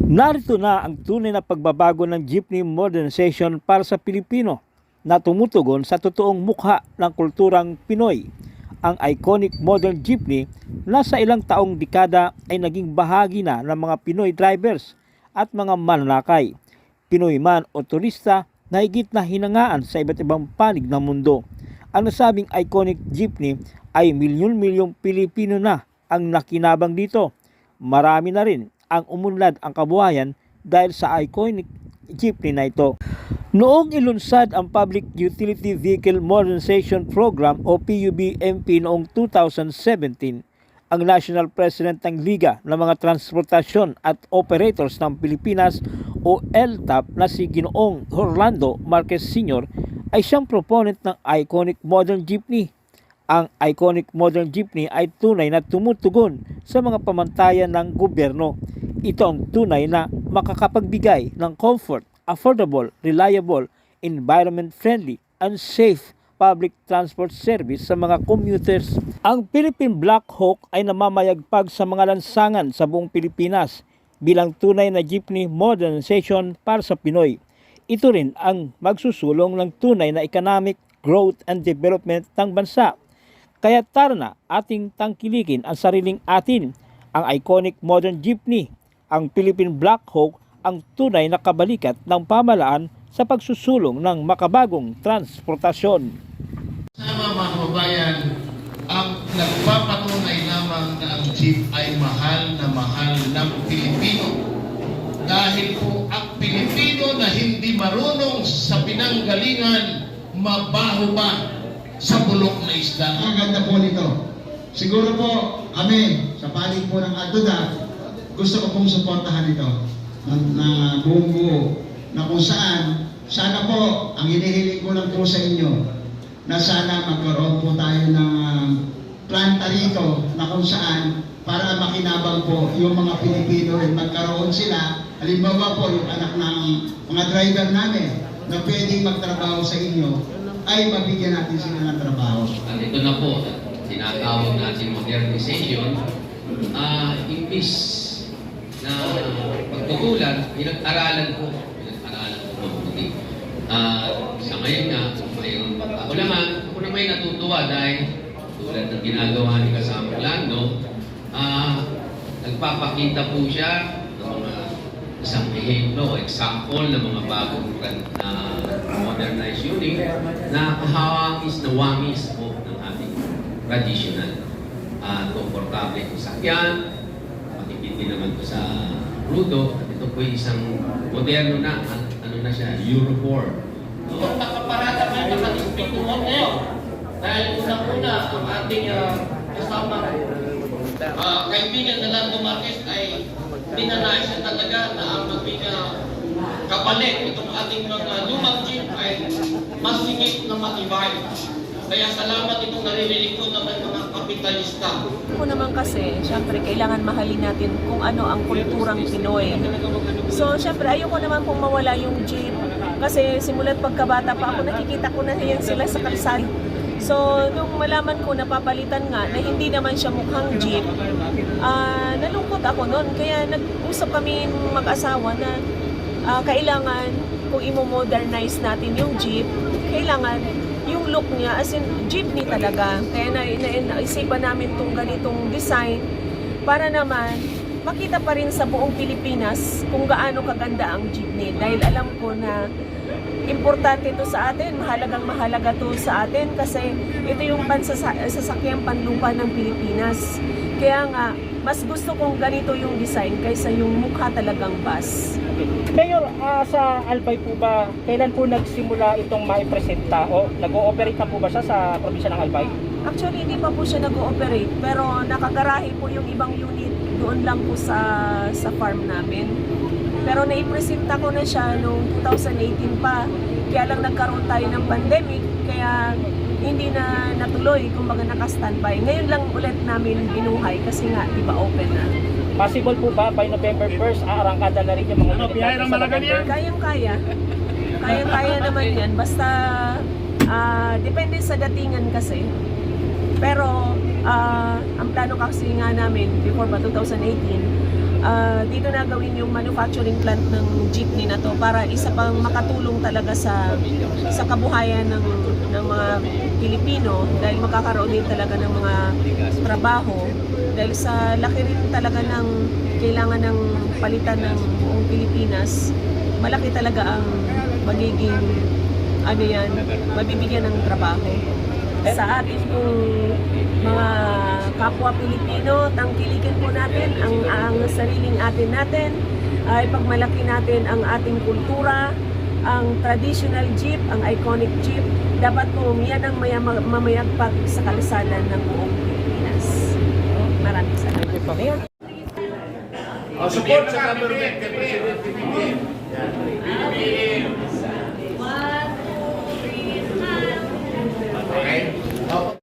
Narito na ang tunay na pagbabago ng jeepney modernization para sa Pilipino na tumutugon sa totoong mukha ng kulturang Pinoy. Ang iconic modern jeepney na sa ilang taong dekada ay naging bahagi na ng mga Pinoy drivers at mga mananakay. Pinoy man o turista na higit na hinangaan sa iba't ibang panig ng mundo. Ang nasabing iconic jeepney ay milyon-milyong Pilipino na ang nakinabang dito. Marami na rin ang umunlad ang kabuhayan dahil sa iconic jeepney na ito. Noong ilunsad ang Public Utility Vehicle Modernization Program o PUVMP noong 2017, ang National President ng Liga ng mga Transportasyon at Operators ng Pilipinas o LTAP na si Ginoong Orlando Marquez Sr. ay siyang proponent ng iconic modern jeepney. Ang iconic modern jeepney ay tunay na tumutugon sa mga pamantayan ng gobyerno. Ito ang tunay na makakapagbigay ng comfort, affordable, reliable, environment-friendly, and safe public transport service sa mga commuters. Ang Philippine Black Hawk ay namamayagpag sa mga lansangan sa buong Pilipinas bilang tunay na jeepney modernization para sa Pinoy. Ito rin ang magsusulong ng tunay na economic growth and development ng bansa. Kaya tara na ating tangkilikin ang sariling atin, ang iconic modern jeepney, ang Philippine Black Hawk, ang tunay na kabalikat ng pamahalaan sa pagsusulong ng makabagong transportasyon. Sama mga kababayan, ang nagpapatunay lamang na ang jeep ay mahal ng Pilipino. Dahil po ang Pilipino na hindi marunong sa pinanggalingan, mabaho ba sa bulok na isda. Ang ganda po nito. Siguro po kami sa panig po ng Aduda, gusto ko pong suportahan ito na buong buo na kung saan sana po ang hinihiling ko lang po sa inyo na sana magkaroon po tayo ng planta rito na kung saan para makinabang po yung mga Pilipino rin magkaroon sila. Halimbawa po yung anak ng mga driver namin na pwedeng magtrabaho sa inyo ay mabigyan natin sila ng trabaho. At ito na po, tinatawag natin modernization. Imbis na pagtutulan, pinag-aralan ko mabuti. Sa ngayon nga, mayroon ako naman natutuwa dahil tulad ng ginagawa ni Kasama Orlando, nagpapakita po siya ng mga isang example ng mga bagong modernized unit na kahawangis na wangis po ng ating traditional. Komportable kung sakyan, makikita naman po sa Rudo. Ito po isang moderno na, ano na siya, Euro 4. Kung nakaparada kayo nakadispituhan ngayon, dahil unang-una ang ating kasama kaibigan na Lando Marquez ay dinanay siya talaga na ang kapalit itong ating mga lumang jeep ay mas higit na matibay. Kaya salamat itong naririnig ko naman mga kapitalista. Ako naman kasi, syempre, kailangan mahalin natin kung ano ang kulturang Pinoy. So, syempre, ayoko naman pong mawala yung jeep. Kasi simulat pagkabata pa ako, nakikita ko na yan sila sa kalsada. So, nung malaman ko, napapalitan nga, na hindi naman siya mukhang jeep, nalungkot ako noon. Kaya nag-usap kami mag-asawa na kailangan, kung imo-modernize natin yung jeep, kailangan yung look niya, as in jeepney talaga. Kaya naisipan namin itong ganitong design para naman makita pa rin sa buong Pilipinas kung gaano kaganda ang jeepney. Dahil alam ko na importante ito sa atin, mahalaga to sa atin kasi ito yung sasakyang panlupa ng Pilipinas. Kaya nga, mas gusto kong ganito yung design kaysa yung mukha talagang bus. Mayor, sa Albay po ba, kailan po nagsimula itong maipresenta o nag-ooperate na po ba siya sa probinsya ng Albay? Actually, hindi pa po siya nag-ooperate pero nakagarahe po yung ibang unit doon lang po sa farm namin. Pero naipresenta ko na siya noong 2018 pa, kaya lang nagkaroon tayo ng pandemic, kaya hindi na natuloy, kumbaga naka-standby. Ngayon lang ulit namin binuhay kasi nga, di ba, open na. Possible po ba by November 1st, aarangkada na rin yung mga unit natin sa November? Kayang-kaya. Kayang-kaya naman yan. Basta, depende sa datingan kasi. Pero, ang plano kasi nga namin, before ba 2018, dito na gawin yung manufacturing plant ng jeepney na to para isa pang makatulong talaga sa kabuhayan ng mga Pilipino dahil magkakaroon din talaga ng mga trabaho dahil sa laki rin talaga ng kailangan ng palitan ng buong Pilipinas, malaki talaga ang magiging mabibigyan ng trabaho. Sa ating pong mga kapwa Pilipino, tangkilikin po natin ang sariling natin ay pagmalaki natin ang ating kultura, ang traditional jeep, ang iconic jeep. Dapat po yan ang mamayagpag sa kalsada ng buong Pilipinas. Maraming salamat. Support sa government kay Presidente BBM. BBM. Okay?